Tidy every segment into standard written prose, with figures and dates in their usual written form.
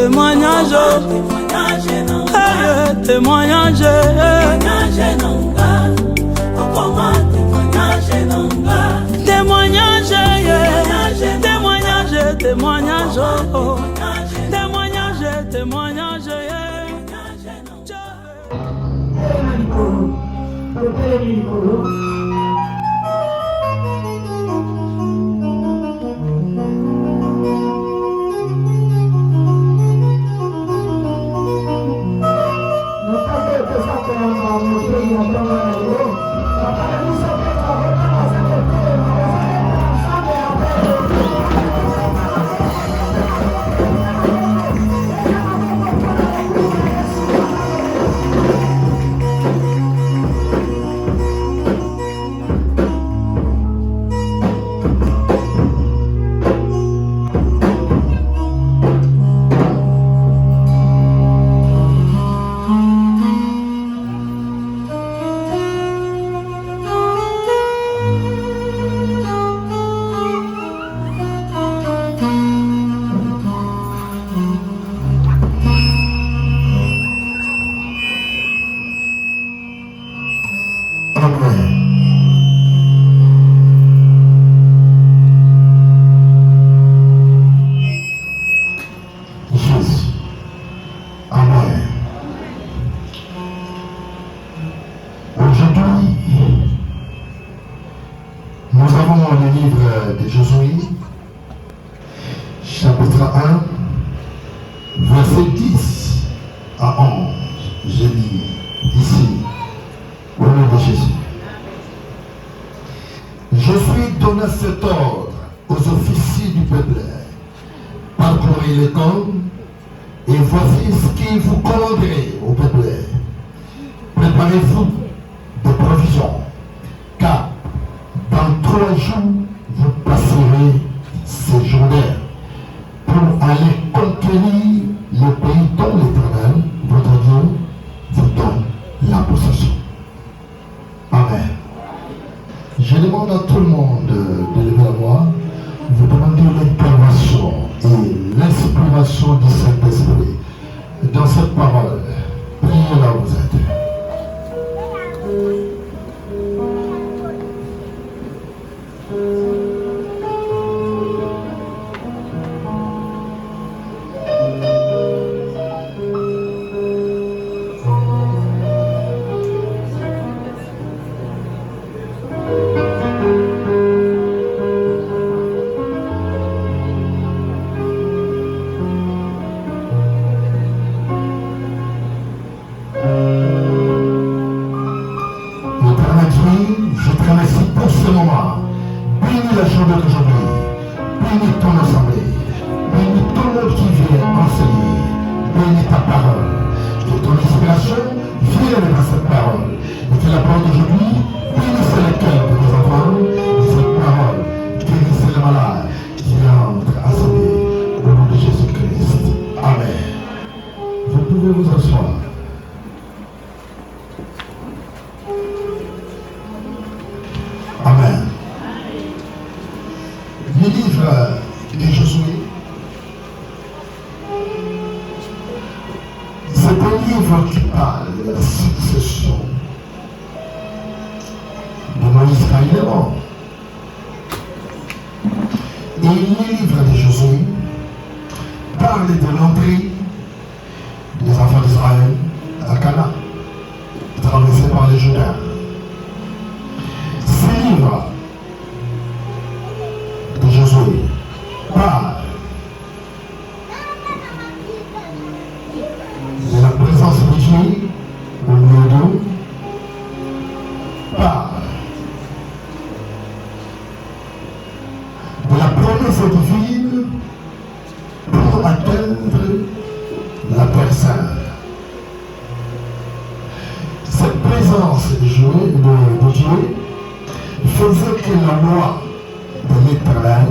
témoignage, témoignage, témoignage, témoignage, témoignage, témoignage, témoignage. Nous avons le livre de Josué, chapitre 1, verset 10 à 11. Je lis ici, au nom de Jésus. Josué donna cet ordre aux officiers du peuple. Parcourez les camps, et voici ce qu'il vous commanderait au peuple. Préparez-vous des provisions, car dans 3 jours, vous passerez ces journées pour aller conquérir le pays dont l'Éternel, votre Dieu, vous donne la possession. Amen. Je demande à tout le monde de lever la voix. Vous demandez l'intervention et l'inspiration du Saint-Esprit dans cette parole. Priez là où vous êtes. Je te remercie pour ce moment. Bénis la journée d'aujourd'hui. Bénis ton assemblée. Bénis tout le monde qui vient enseigner. Bénis ta parole. Que ton inspiration vienne dans cette parole. Et que la parole d'aujourd'hui bénisse les cœurs de nos enfants. Et cette parole guérisse les malades qui entrent à sauver au nom de Jésus-Christ. Amen. Vous pouvez vous asseoir. Amen. Le livre de Josué, c'est un livre qui parle de la succession de Moïse quand il est mort. Et le livre de Josué parle de l'entrée des enfants d'Israël à Canaan, traversé par les Jourdains. Ce livre de Josué parle de la présence de Dieu au milieu d'eux, parle de la promesse divine pour atteindre la personne. Cette présence de Dieu faisait que la loi de l'Éternel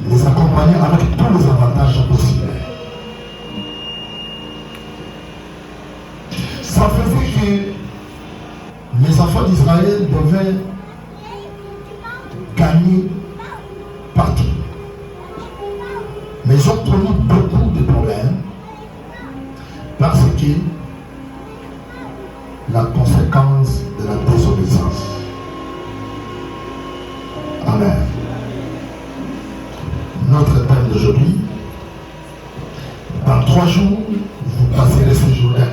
les accompagnait avec tous les avantages possibles. Ça faisait que les enfants d'Israël devaient gagner partout. Mais ils ont connu beaucoup de problèmes expliquer la conséquence de la désobéissance. Amen. Notre thème d'aujourd'hui, dans 3 jours, vous passerez ce Jourdain.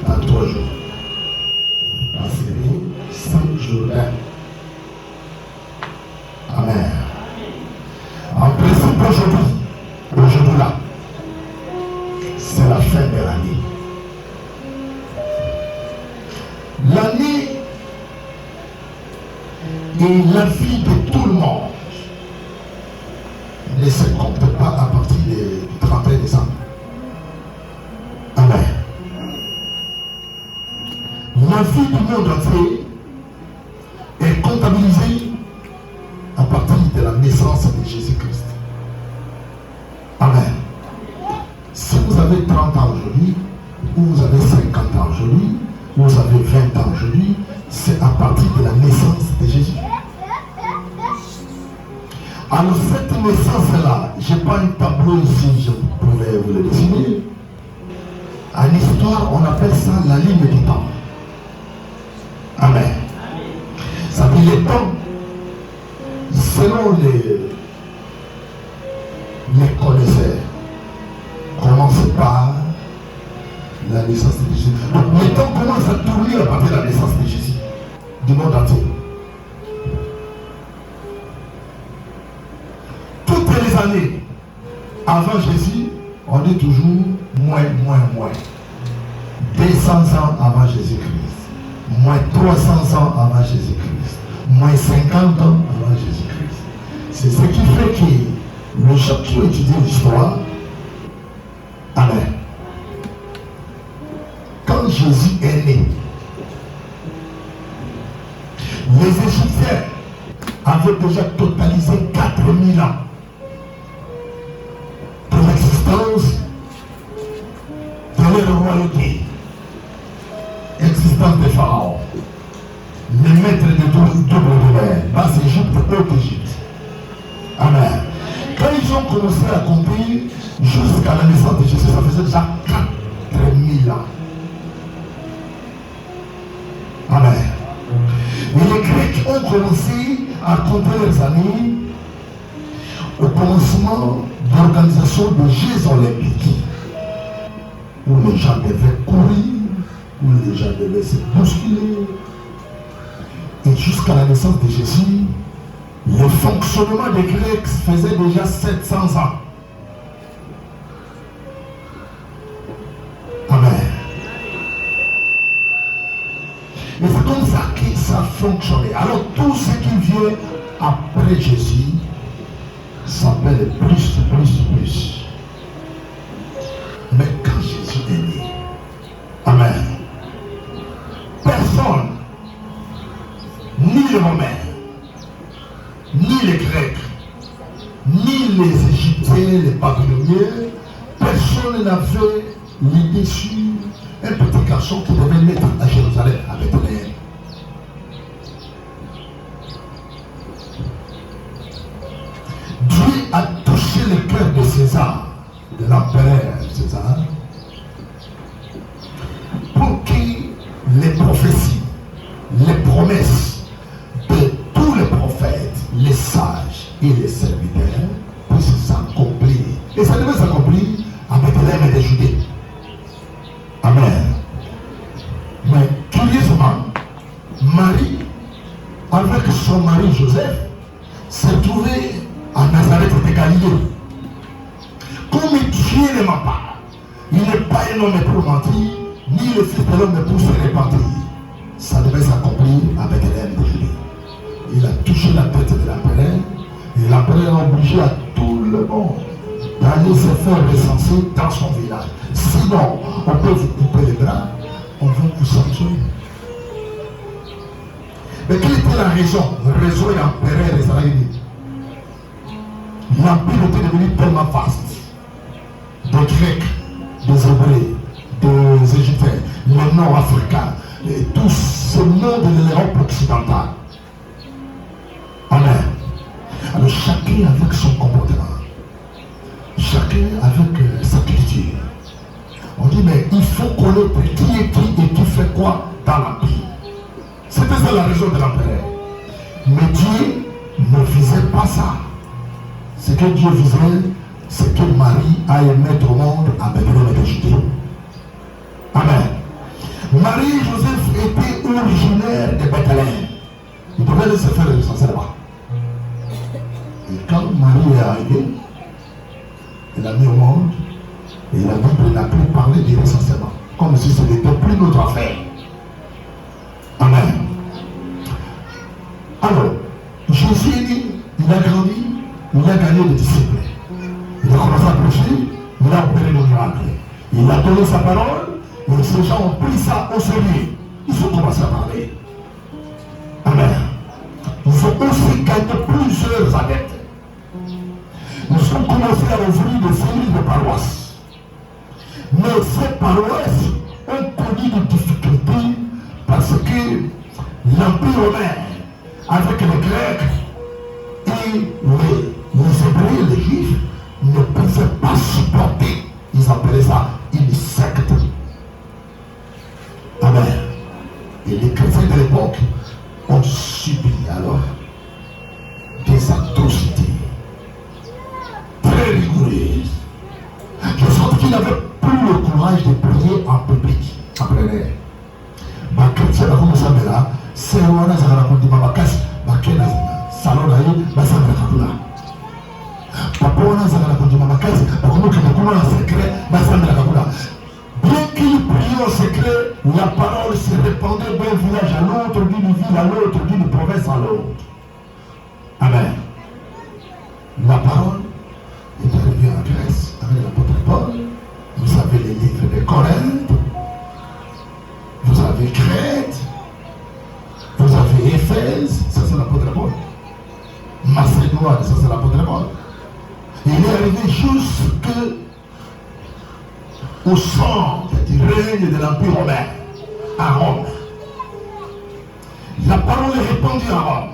Dans 3 jours, vous passerez ce Jourdain. Amen. En principe, aujourd'hui là, c'est la fin de l'année. L'année et la vie de tout le monde ne se compte pas à partir du 31 décembre. Amen. La vie du monde entier est comptabilisée à partir de la naissance de Jésus-Christ. Amen. Si vous avez 30 ans aujourd'hui, ou vous avez 50 ans aujourd'hui, ou vous avez 20 ans aujourd'hui, c'est à partir de la naissance de Jésus. Alors cette naissance-là, je n'ai pas un tableau ici, je pourrais vous le dessiner. En histoire, on appelle ça la ligne du temps. Amen. Ça veut dire le temps, selon les connaisseurs, commence par la naissance de Jésus. Donc le temps commence à tourner à partir de la naissance de Jésus, du monde entier. Toutes les années avant Jésus, on dit toujours moins. 200 ans avant Jésus-Christ, moins 300 ans avant Jésus-Christ, moins 50 ans avant Jésus-Christ. C'est ce qui fait que le jour qui étudie l'histoire, amen. Quand Jésus est né, les Égyptiens avaient déjà totalisé 4000 ans de l'existence de leur royauté, existence des pharaons, les maîtres de double de mer, basse Égypte, haute Égypte. Amen. Quand ils ont commencé à accomplir jusqu'à la naissance de Jésus, ça faisait déjà 4000 ans. Amen. Et les Grecs ont commencé à compter leurs années au commencement de l'organisation des Jeux olympiques, où les gens devaient courir, où les gens devaient se bousculer. Et jusqu'à la naissance de Jésus, le fonctionnement des Grecs faisait déjà 700 ans. Amen. Et c'est comme ça que ça fonctionnait. Alors tout ce qui vient après Jésus s'appelle plus. Mais quand Jésus est né, amen, personne, ni les Romains, ni les Grecs, ni les Égyptiens, les Babyloniens, personne n'avait l'idée sur un petit garçon qui devait naître à Jérusalem avec Bethléem. Dieu a touché le cœur de César, de l'empereur César, pour que les prophéties, les promesses de tous les prophètes, les sages et les serviteurs puissent s'accomplir. Et ça devait s'accomplir à Bethléem et de Judée. Amen. Mais curieusement, Marie, avec son mari Joseph, s'est trouvée à Nazareth de Galilée. Comme Dieu ne ment pas, il n'est pas un homme pour mentir, ni le fils de l'homme pour se repentir. Ça devait s'accomplir à Bethléem de Judée. Il a touché la tête de l'empereur, et l'empereur a obligé à tout le monde d'aller se faire recenser dans son village. Sinon, on peut vous couper les bras, on va vous sanctionner. Mais quelle était la raison? La raison est l'empereur israélite. L'empire était devenu tellement vaste. Des Grecs, des Hébreux, des Égyptiens, les Nord-Africains, et tout ce monde de l'Europe occidentale. Amen. Alors chacun avec son comportement, chacun avec sa culture. On dit mais il faut connaître qui est qui et qui fait quoi dans l'empire. C'était ça la raison de l'empereur. Mais Dieu ne visait pas ça. Ce que Dieu visait, c'est que Marie aille mettre au monde à Bethléem et de Judée. Amen. Marie et Joseph étaient originaires de Bethléem. Ils pouvaient laisser faire le recenser là-bas. Et quand Marie est arrivée, elle a mis au monde, et la Bible n'a plus parlé du recensement, comme si ce n'était plus notre affaire. Amen. Alors, Jésus est né, il a grandi, il a gagné des disciples. Il a commencé à prêcher, il a opéré le miracle. Il a donné sa parole, et ces gens ont pris ça au sérieux. Ils ont commencé à parler. Amen. Ils ont aussi gagné plusieurs adeptes. Ils ont commencé à ouvrir des séries de paroisses. Mais ces paroisses ont connu des difficultés parce que l'Empire romain, avec les Grecs et les Hébreux, les Juifs, ne pouvaient pas supporter. Ils appelaient ça une secte. Amen. Et les chrétiens de l'époque ont subi alors des atrocités très rigoureuses. De sorte qu'ils n'avaient plus le courage de prier en public. Après, les chrétiens ont commencé à dire là, c'est où on a dit ma salon là, papa on a dit ma casse, bien qu'ils prient en secret, la parole se répandait d'un village à l'autre, d'une ville à l'autre, d'une province à l'autre. Amen. La parole est arrivée en Grèce avec l'apôtre Paul. Vous avez les livres de Corinthe, vous avez Crète, vous avez Éphèse, ça c'est l'apôtre Paul. Macédoine, ça c'est l'apôtre Paul. Il est arrivé jusque au centre du règne de l'Empire romain, à Rome. La parole est répandue à Rome.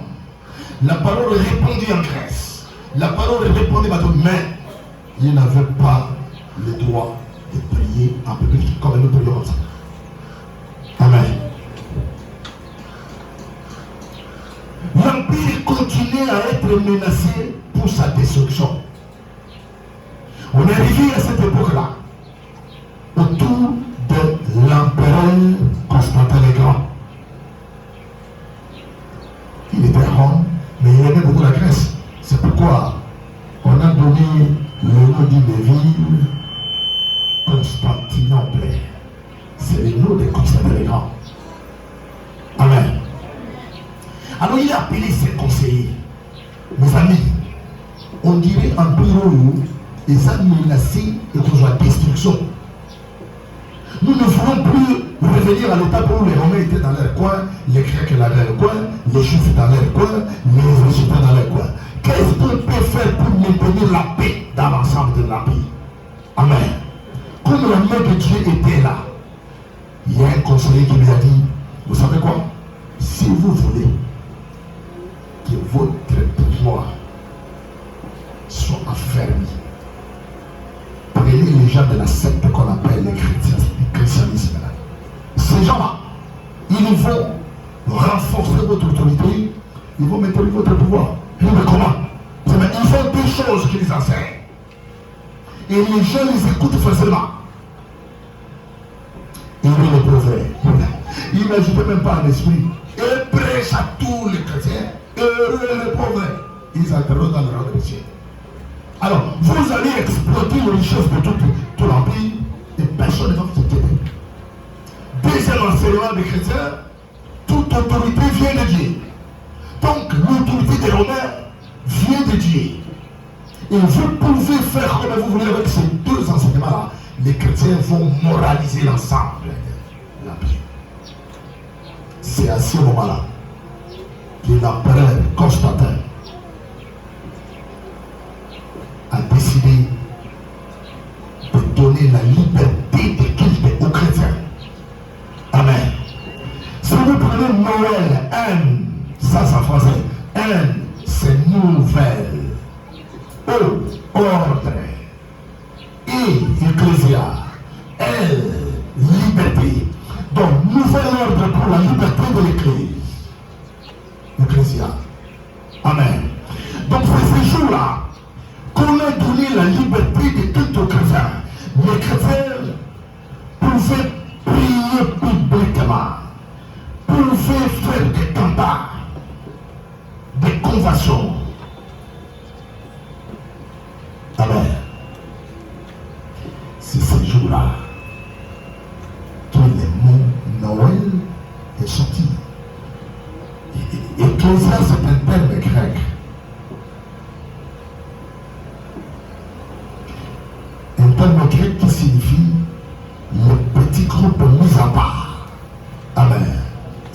La parole est répandue en Grèce. La parole est répandue à d'autres, mais il n'avait pas le droit de prier en public comme nous prions comme ça. Amen. L'Empire continuait à être menacé pour sa destruction. On est arrivé à cette époque-là autour de l'empereur Constantin le Grand. Il était à Rome, mais il aimait beaucoup la Grèce. C'est pourquoi on a donné le nom d'une ville Constantinople. C'est le nom de Constantin le Grand. Amen. Alors il a appelé ses conseillers. Mes amis, on dirait un bureau et ça menacé et qu'on soit destruction. Nous ne voulons plus revenir à l'étape où les Romains étaient dans leur coin, les Grecs dans leur coin, les Juifs dans leur coin, les Égyptiens dans leur coin. Qu'est-ce qu'on peut faire pour maintenir la paix dans l'ensemble de l'Empire? Amen. Comme la main de Dieu était là, il y a un conseiller qui lui a dit, vous savez quoi? Si vous voulez que votre pouvoir soit affermi, prenez les gens de la secte qu'on appelle les chrétiens, le christianisme. Ces gens-là, ils vont renforcer votre autorité, ils vont maintenir votre pouvoir. Mais comment? Ils font deux choses qu'ils enseignent. Et les gens les écoutent facilement. Ils le prophète. Ils n'ajoutent même pas l'esprit. Ils prêchent à tous les chrétiens. Heureux les pauvres. Ils entreront dans le rang de ciel. Alors, vous allez exploiter les richesses de tout l'empire et personne ne va vous inquiéter. Deuxième enseignement des chrétiens, toute autorité vient de Dieu. Donc, l'autorité des Romains vient de Dieu. Et vous pouvez faire comme vous voulez avec ces deux enseignements-là. Les chrétiens vont moraliser l'ensemble de l'empire. C'est à ce moment-là que l'empereur Constantin a décidé de donner la liberté de culte aux chrétiens. Amen. Si vous prenez Noël, N, ça c'est en français, N, c'est nouvelle. E, ordre. E, ecclésia. L, liberté. Donc, nouvel ordre pour la liberté de l'Église. L'Ecclésia. Amen. Donc, c'est ces jours-là qu'on a donné la liberté de tout aux chrétiens. Les chrétiens pouvaient prier publiquement, pouvaient faire des combats, des conversions. Amen. C'est ces jours-là que le mot Noël est sorti. Ecclésia, c'est un terme grec. Un terme grec qui signifie le petit groupe mis à part. Amen.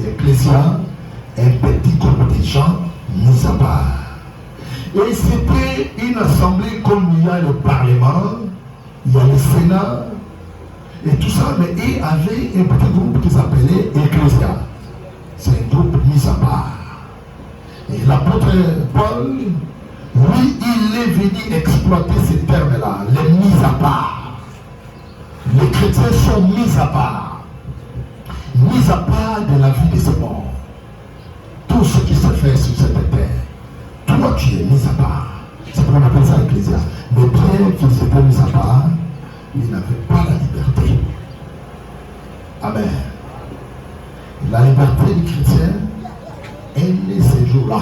Ecclésia, un petit groupe de gens mis à part. Et c'était une assemblée comme il y a le Parlement, il y a le Sénat, et tout ça, mais il y avait un petit groupe qui s'appelait Ecclésia. C'est un groupe mis à part. Et l'apôtre Paul, lui, il est venu exploiter ces termes-là, les mis à part. Les chrétiens sont mis à part. Mis à part de la vie de ce monde. Tout ce qui se fait sur cette terre. Toi, tu es mis à part. C'est pourquoi on appelle ça l'Ecclésia. Mais bien qu'ils étaient mis à part, ils n'avaient pas la liberté. Amen. La liberté du chrétien est née ces jours-là.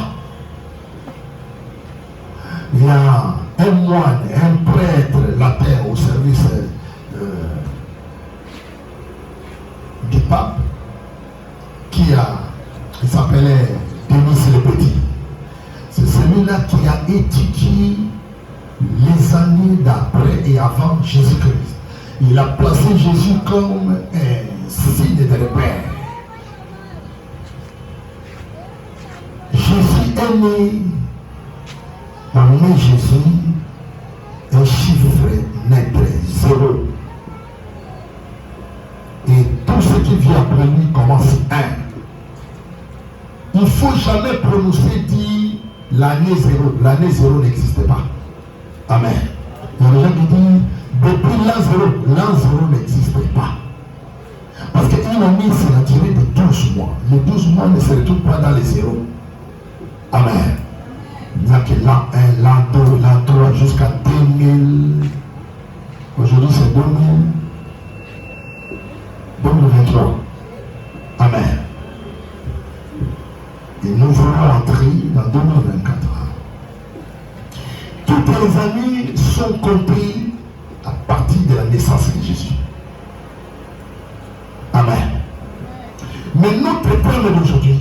Il y a un moine, un prêtre latin au service du pape il s'appelait Denis le Petit. C'est celui-là qui a étudié les années d'après et avant Jésus-Christ. Il a placé Jésus comme un signe de repère. Jésus est né, parmi Jésus, un chiffre net, 0. Et tout ce qui vient après lui commence 1. Il ne faut jamais prononcer, dire l'année 0. L'année 0 n'existe pas. Amen. Il y a des gens qui disent, depuis l'an 0 n'existe pas. Parce qu'une année, c'est la durée de 12 mois. Les 12 mois ne se retrouvent pas dans les 0. Amen. Il n'y a que l'an 1, l'an 2, l'an 3 jusqu'à 2000. Aujourd'hui, c'est 2023. Amen. Et nous voulons entrer dans 2024. Toutes les années sont compris à partir de la naissance de Jésus. Amen. Mais notre problème d'aujourd'hui,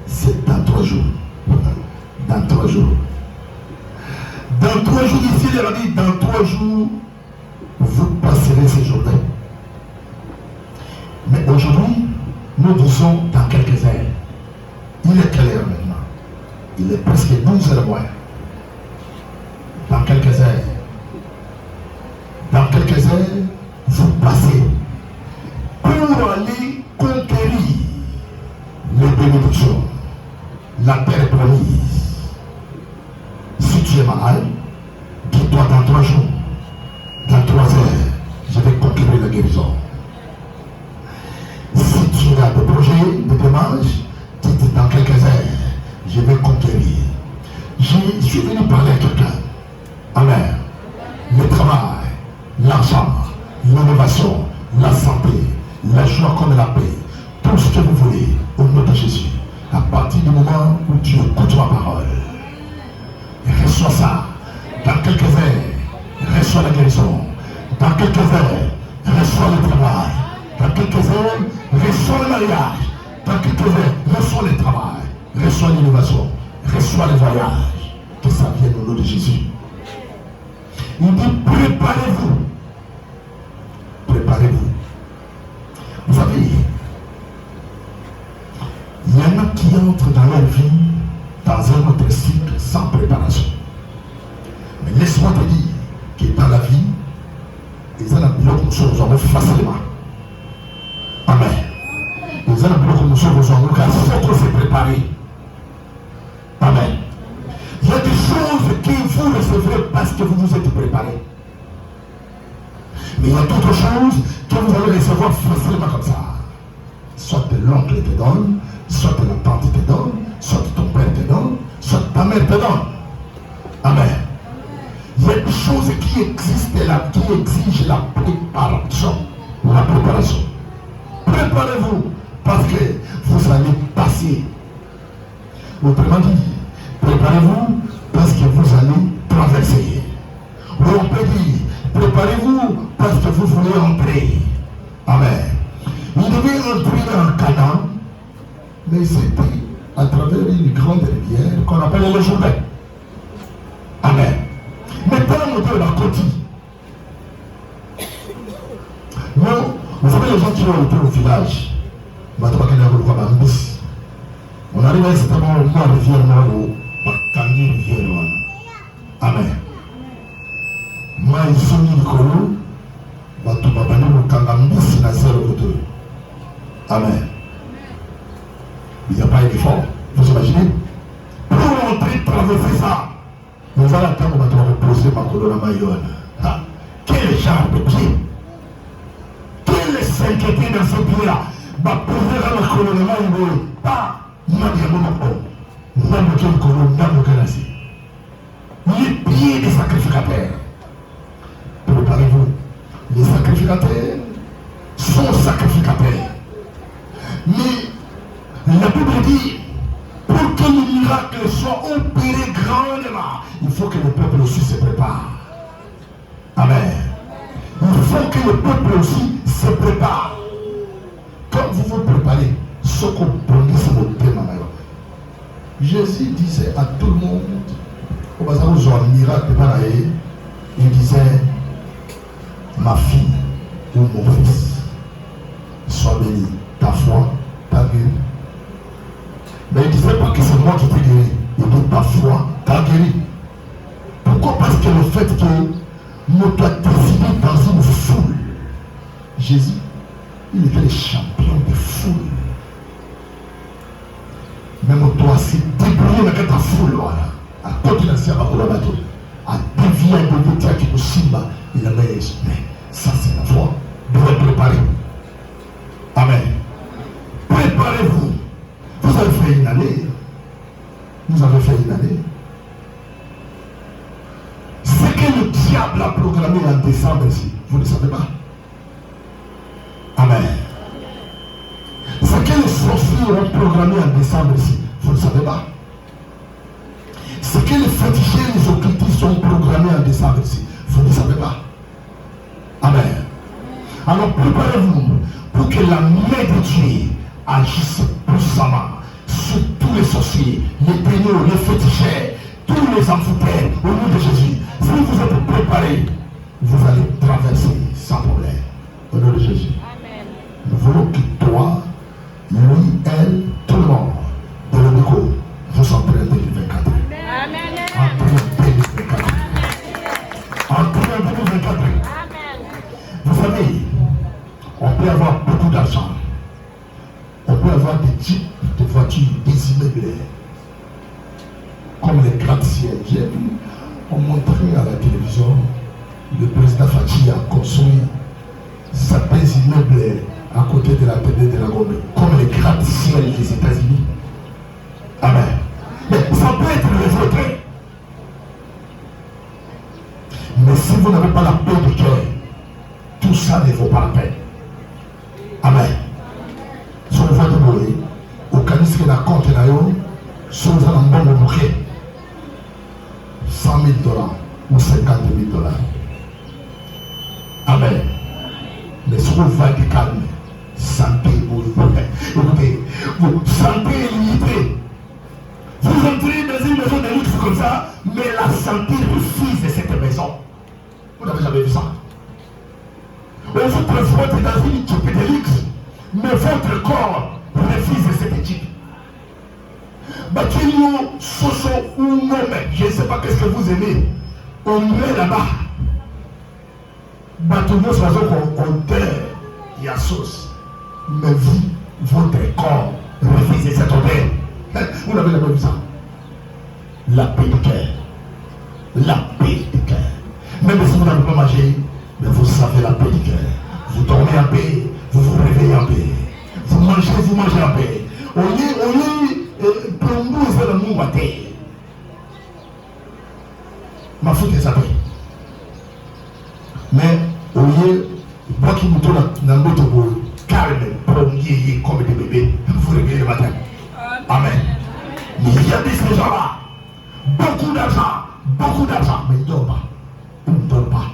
c'est dans 3 jours. Dans 3 jours. Dans 3 jours, ici, il a dit, dans 3 jours, vous passerez ces journées. Mais aujourd'hui, nous disons dans quelques heures. Il est quelle heure maintenant? Il est presque 12h moins. Dans quelques heures. Dans quelques heures, vous passez pour aller conquérir les bénédictions, la terre promise. Si tu es malade, dis-toi dans 3 jours, dans 3 heures, je vais conquérir la guérison. Si tu as des projets, des démarches, dis dans quelques heures, je vais conquérir. Je suis venu parler à quelqu'un. Amen. Le travail, l'argent, l'innovation, la santé, la joie comme la paix, tout ce que vous voulez, au nom de Jésus. À partir du moment où tu écoutes ma parole, reçois ça. Dans quelques heures, reçois la guérison. Dans quelques heures, reçois le travail. Dans quelques heures, reçois le mariage. Dans quelques heures, reçois le travail. Reçois l'innovation. Reçois le voyage. Que ça vienne au nom de Jésus. Il dit, préparez-vous. Préparez-vous. Vous savez, il y en a qui entrent dans leur vie dans un autre cycle sans préparation. Mais laisse-moi te dire que dans la vie, ils ont un bloc que nous sommes facilement. Amen. Ils ont un bloc que nous sommes car il faut se préparer. Amen. Il y a des choses que vous recevrez parce que vous vous êtes préparés. Mais il y a d'autres choses que vous allez recevoir facilement comme ça. Soit l'oncle te donne, soit la tante te donne, soit ton père te donne, soit ta mère te donne. Amen. Il y a des choses qui existent là, qui exigent la préparation. La préparation. Préparez-vous parce que vous allez passer. Autrement dit, préparez-vous parce que vous allez traverser. Ou on peut dire, préparez-vous parce que vous voulez entrer. Amen. Vous devez entrer dans Canaan, mais c'était à travers une grande rivière qu'on appelle le Jourdain. Amen. Maintenant, on est la côte. Non, vous savez les gens qui ont été au village, on arrive à un certain moment où la rivière noire, Tangi rivière noire. Amen. Moi, ils sont mis le colo, tu vas pas nous kangambis na zéro côté. Amen. Il n'y a pas d'effort. Vous imaginez? Pour entrer, traverser ça, on va l'attendre, on va reposer ma colonne à Mayonne. Quel genre de pied? Quelle s'inquiéter dans ce pied-là? Va poser dans la colonne à Mayonne. Pas les pieds des sacrificateurs. Préparez-vous. Les sacrificateurs sont sacrificateurs. Mais la Bible dit, pour que le miracle soit opéré grandement, il faut que le peuple aussi se prépare. Amen. Il faut que le peuple aussi se prépare. Quand vous vous préparez, ce qu'on prenait sur votre thème, Jésus disait à tout le monde, au bazar où un miracle, il disait, ma fille ou mon fils, sois béni, ta foi, ta guéri. Mais il ne disait pas que c'est moi qui t'ai guéri, il dit ta foi, ta guéri. Pourquoi? Parce que le fait que nous doit décider dans une foule, Jésus, il était le champion des foules. Même toi, c'est débrouiller avec ta foule, voilà. À côté de la science, à dévier de l'État qui nous simba, il a mis mais ça c'est la foi. Vous devez préparer. Amen. Préparez-vous. Vous avez fait une année. Vous avez fait une année. Ce que le diable a programmé en décembre ici, vous ne savez pas. Amen. Ce que les sorciers ont programmé en décembre ici, vous ne savez pas. Ce que les fétichés et les occultistes ont programmé en décembre ici, vous ne savez pas. Amen. Alors préparez-vous pour que la main de Dieu agisse puissamment sur tous les sorciers, les peigneurs, les féticheurs, tous les amphithéâtres au nom de Jésus. Si vous êtes préparés, vous allez traverser sans problème. Au nom de Jésus. Amen. Nous voulons que toi, lui, elle, tout le monde, de l'Unico, vous entrez en 2024. Amen. Entrez en 2024. Entrez en 2024. Amen. Vous savez, on peut avoir beaucoup d'argent. On peut avoir des types de voitures, des immeubles, comme les gratte-ciel. J'ai vu, on montrait à la télévision, le président Fachi a construit certains immeubles à côté de la télé de la Gombe, comme les gratte-ciel des États-Unis. Amen. Mais ça peut être le vôtre. Mais si vous n'avez pas la paix de cœur, tout ça ne vaut pas la peine. Amen. Si on va demander, au canis que la compte est là, si on a un bon bouquet, 100 000 $ ou 50 000 $. Amen. Mais si on va être calme, santé, écoutez, vous santé est limitée. Vous entrez dans une maison de luxe comme ça, mais la santé refuse cette maison. Vous n'avez jamais vu ça. On vous transporte dans une équipe de luxe, mais votre corps refuse cette équipe. Bakilio, Soso ou Mome, je ne sais pas qu'est-ce que vous aimez. On met là-bas. Batoumou, c'est qu'on terre, il y a sauce. Mais vous, votre corps refuse cette odeur. Vous n'avez jamais vu ça. La paix du cœur. La paix du cœur. Même si vous n'avez pas mangé, mais vous savez la paix du cœur. dormez en paix, vous vous réveillez en paix. Vous mangez en paix. On est pour nous, c'est le monde matin. Ma faute est ça. Mais au lieu, moi qui me tourne dans notre boule, calme, premier comme des bébés, vous réveillez le matin. Amen. Mais il y a des gens-là, beaucoup d'argent, mais ils ne dorment pas. Ils ne dorment pas.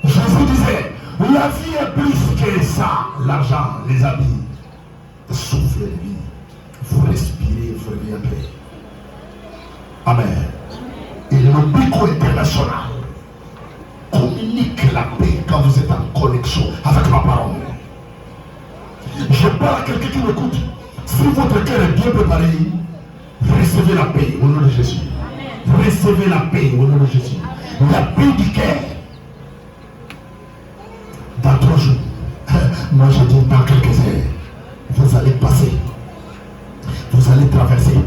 Jésus disait, la vie est plus que ça, l'argent, les habits. Souffle de vie. Vous respirez, vous reviendrez. Amen. Et le Bico international communique la paix quand vous êtes en connexion avec ma parole. Je parle à quelqu'un qui m'écoute. Si votre cœur est bien préparé, recevez la paix au nom de Jésus. Recevez la paix au nom de Jésus. La paix du cœur. Dans 3 jours, moi je dis dans quelques heures, vous allez passer. Vous allez traverser.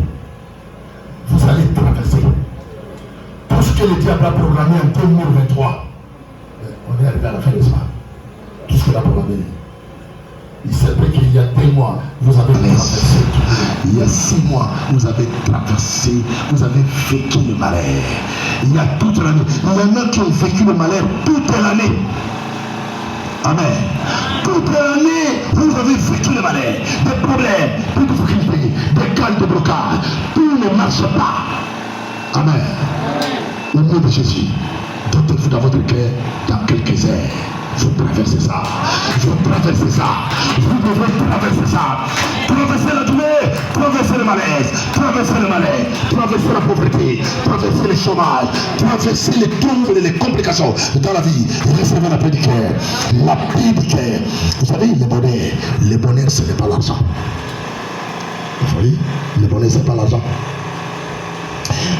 Vous allez traverser. Tout ce que le diable a programmé en 2023, on est arrivé à la fin de ça. Tout ce qu'il a programmé. Il sait qu'il y a 2 mois, vous avez traversé. Il y a 6 mois, vous avez traversé. Vous avez vécu le malheur. Il y a toute l'année. Il y en a qui ont vécu le malheur toute l'année. Amen. Toute l'année, vous avez vécu le malheur. Des problèmes, des difficultés, des cas de blocage. Tout ne marche pas. Amen. Au nom de Jésus, dotez-vous dans votre cœur dans quelques heures. Vous traversez ça. Vous traversez ça. Vous devez traverser ça. Traverser la douleur, traverser le malaise, traverser le malheur, traverser la pauvreté, traverser le chômage, traverser les troubles et les complications dans la vie. Recevez la paix du cœur. La paix du cœur. Vous savez, le bonheur, ce n'est pas l'argent. Vous voyez, le bonheur, ce n'est pas l'argent.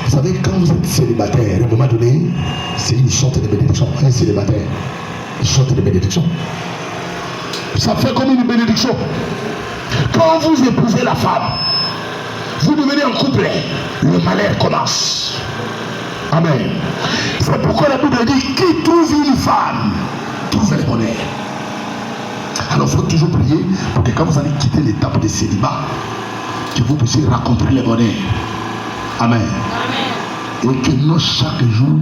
Vous savez, quand vous êtes célibataire, à un moment donné, c'est une sorte de bénédiction. Un célibataire, une sorte de bénédiction. Ça fait comme une bénédiction. Quand vous épousez la femme, vous devenez un couple, le malheur commence. Amen. C'est pourquoi la Bible dit, qui trouve une femme, trouve le bonheur. Alors il faut toujours prier pour que quand vous allez quitter l'étape de célibat, que vous puissiez rencontrer le bonheur. Amen. Et que non, chaque jour,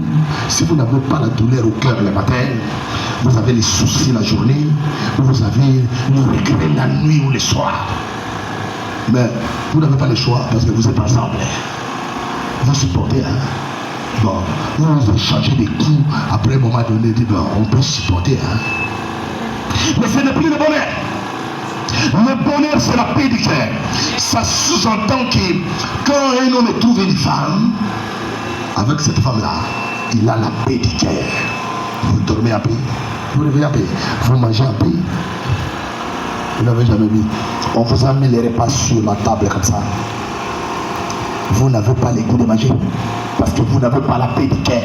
si vous n'avez pas la douleur au cœur le matin, vous avez les soucis la journée, vous avez le regret la nuit ou le soir. Mais vous n'avez pas le choix parce que vous êtes ensemble. Vous supportez, hein? Bon, vous échangez des coups, après un moment donné, bon, on peut supporter, hein? Mais ce n'est plus le bonheur. Le bonheur, c'est la paix du cœur. Ça sous-entend que quand un homme trouve une femme, avec cette femme-là, il a la paix du cœur. Vous dormez à paix, vous réveillez à paix, vous mangez à paix. Vous n'avez jamais vu. On vous a mis les repas sur la table comme ça. Vous n'avez pas les goûts de manger parce que vous n'avez pas la paix du cœur.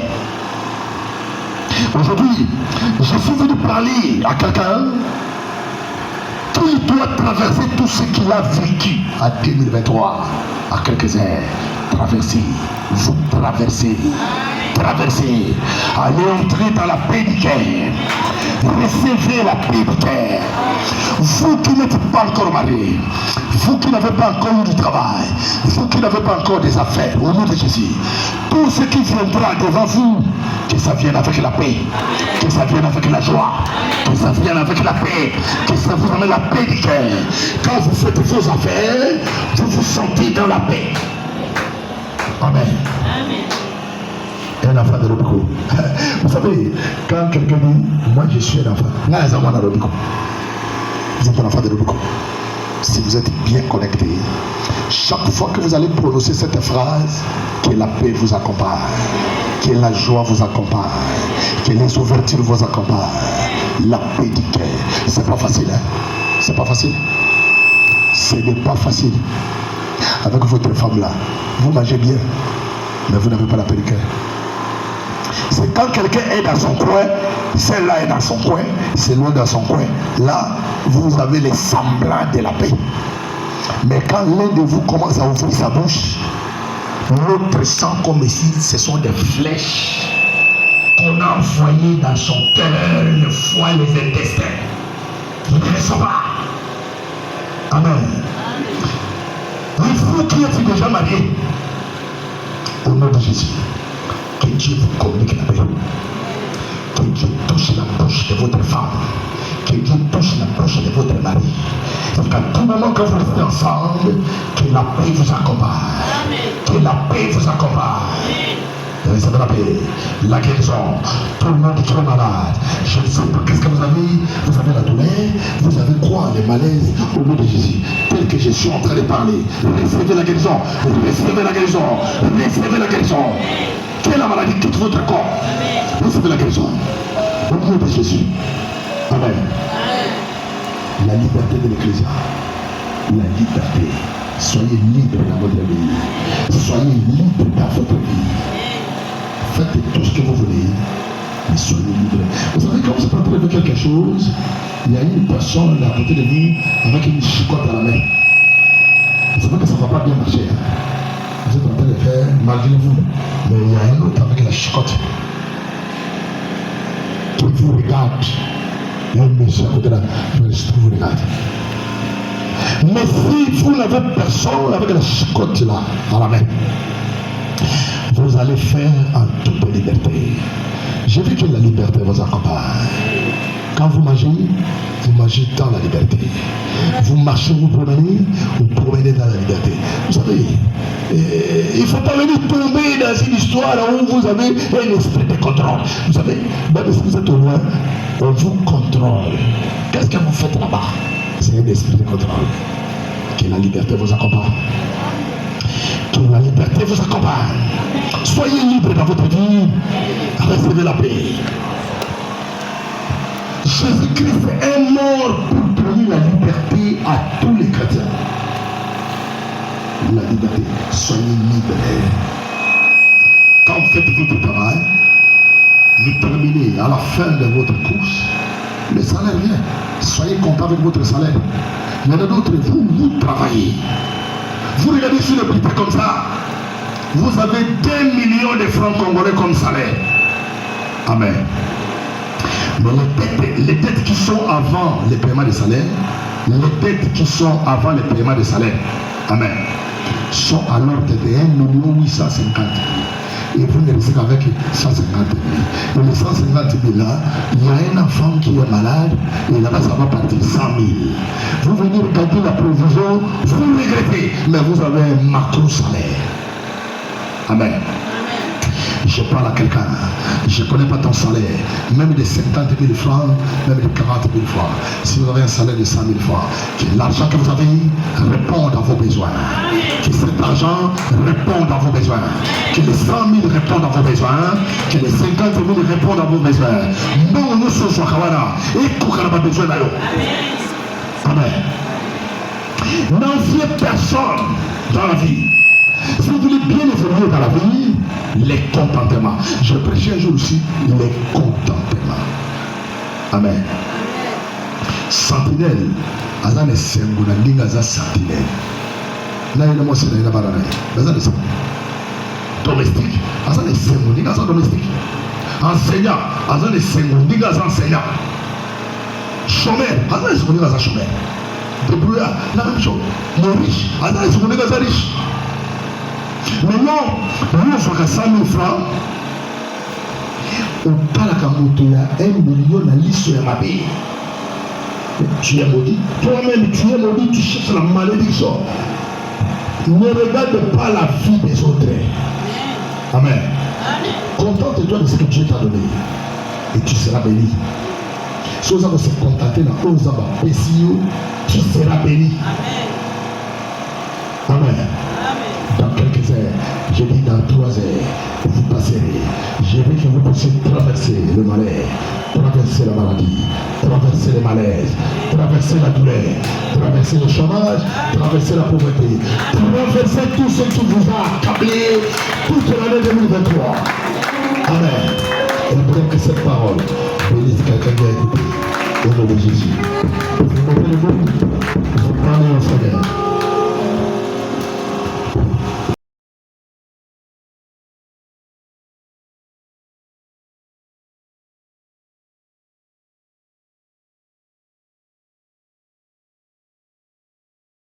Aujourd'hui, je suis venu parler à quelqu'un qui doit traverser tout ce qu'il a vécu en 2023 à quelques heures. Traversez, vous traversez, traversez, allez entrer dans la paix du cœur, recevez la paix du cœur. Vous qui n'êtes pas encore mariés, vous qui n'avez pas encore eu du travail, vous qui n'avez pas encore des affaires, au nom de Jésus, tout ce qui viendra devant vous, que ça vienne avec la paix, que ça vienne avec la joie, que ça vienne avec la paix, que ça vous amène la paix du cœur. Quand vous faites vos affaires, vous vous sentez dans la paix. Amen. Un enfant de l'Obico. Vous savez, quand quelqu'un dit, moi je suis un enfant, vous êtes un enfant de l'Obico. Si vous êtes bien connecté, chaque fois que vous allez prononcer cette phrase, que la paix vous accompagne, que la joie vous accompagne, que les ouvertures vous accompagnent, la paix du cœur. C'est pas facile, hein? C'est pas facile. Ce n'est pas facile. Avec votre femme là, vous mangez bien, mais vous n'avez pas la paix du cœur. C'est quand quelqu'un est dans son coin, celle-là est dans son coin, c'est loin dans son coin. Là, vous avez les semblants de la paix. Mais quand l'un de vous commence à ouvrir sa bouche, l'autre sent comme si ce sont des flèches qu'on a envoyé dans son cœur le foie et les intestins. Il ne ressort pas. Amen. Vous qui êtes déjà mariés, au nom de Jésus, que Dieu vous communique la paix. Que Dieu touche la bouche de votre femme. Que Dieu touche la bouche de votre mari. Parce qu'à tout moment que vous restez ensemble, que la paix vous accompagne. Que la paix vous accompagne. Recevez la paix, la guérison. Tout le monde qui est malade. Je ne sais pas qu'est-ce que vous avez. Vous avez la douleur. Vous avez quoi? Les malaises au nom de Jésus. Tel que je suis en train de parler. Recevez la guérison. Recevez la guérison. Recevez la guérison. Quelle est la maladie quitte votre corps? Recevez la guérison. Au nom de Jésus. Amen. La liberté de l'Ecclésia. La liberté. Soyez libre dans votre vie. Soyez libre dans votre vie. Faites tout ce que vous voulez, mais soyez libre. Vous savez, quand vous êtes en train de faire quelque chose, il y a une personne à côté de vous avec une chicotte à la main. Vous savez que ça ne va pas bien marcher. Hein? Vous êtes en train de faire malgré vous, mais il y a un autre avec la chicotte qui vous regarde. Il y a un monsieur à côté de la qui vous regarde. Mais si vous n'avez personne avec la chicotte là à la main, vous allez faire en toute liberté. Je veux que la liberté vous accompagne. Quand vous mangez dans la liberté. Vous marchez, vous promenez dans la liberté. Vous savez, il ne faut pas venir tomber dans une histoire où vous avez un esprit de contrôle. Vous savez, même si vous êtes au loin, on vous contrôle. Qu'est-ce que vous faites là-bas? C'est un esprit de contrôle. Que la liberté vous accompagne. Que la liberté vous accompagne. Soyez libre dans votre vie. Recevez la paix. Jésus-Christ est mort pour donner la liberté à tous les chrétiens. La liberté. Soyez libres. Quand vous faites votre travail, vous terminez à la fin de votre course, le salaire vient. Soyez content avec votre salaire. Il y en a d'autres, vous travaillez. Vous regardez sur le bulletin comme ça, vous avez 2 millions de francs congolais comme salaire. Amen. Mais les dettes qui sont avant le paiement des salaires, les dettes qui sont avant le paiement des salaires, amen, sont à l'ordre de 1 850 000. Et vous ne restez qu'avec 150 000. Et les 150 000 là, il y a un enfant qui est malade, et là-bas ça va partir 100 000. Vous venez regarder la provision, vous regrettez, mais vous avez un macro salaire. Amen. Je parle à quelqu'un, je ne connais pas ton salaire, même de 50 000 francs, même de 40 000 francs. Si vous avez un salaire de 100 000 francs, que l'argent que vous avez réponde à vos besoins. Que cet argent réponde à vos besoins. Que les 100 000 répondent à vos besoins. Que les 50 000 répondent à vos besoins. Non, nous sommes sur Kawana. Et qu'on n'a pas besoin d'ailleurs. Amen. N'enviez personne dans la vie. Si vous voulez bien évoluer dans la vie, les contentements. Je prêchais un jour aussi les contentements. Amen. Sentinelle. Azan est senguna lingaza sentinelle. Là il y a moi c'est là barana. Azan est domestique. Azan est senguna lingaza domestique. Enseignant. Azan est senguna lingaza enseignant. Chômeur. Azan est senguna lingaza chômeur. Débrouillard. La même chose. Le riche. Azan est senguna lingaza riche. Maintenant, nous avons 100 000 francs. On parle à Kamoto, il y a 1 million à l'issue de ma vie. Tu es maudit. Toi-même, tu es maudit, tu cherches la malédiction. Ne regarde pas la vie des autres. Amen. Contente-toi de ce que Dieu t'a donné. Et tu seras béni. Si vous allez se contenter, tu seras béni. Amen. Dans quelques heures, je dis dans 3 heures, vous passerez. Je veux que vous puissiez traverser le malheur, traverser la maladie, traverser les malaises, traverser la douleur, traverser le chômage, traverser la pauvreté, traverser tout ce qui vous a accablé toute l'année 2023. Amen. Et peut-être que cette parole bénisse quelqu'un qui a écouté. Au nom de Jésus.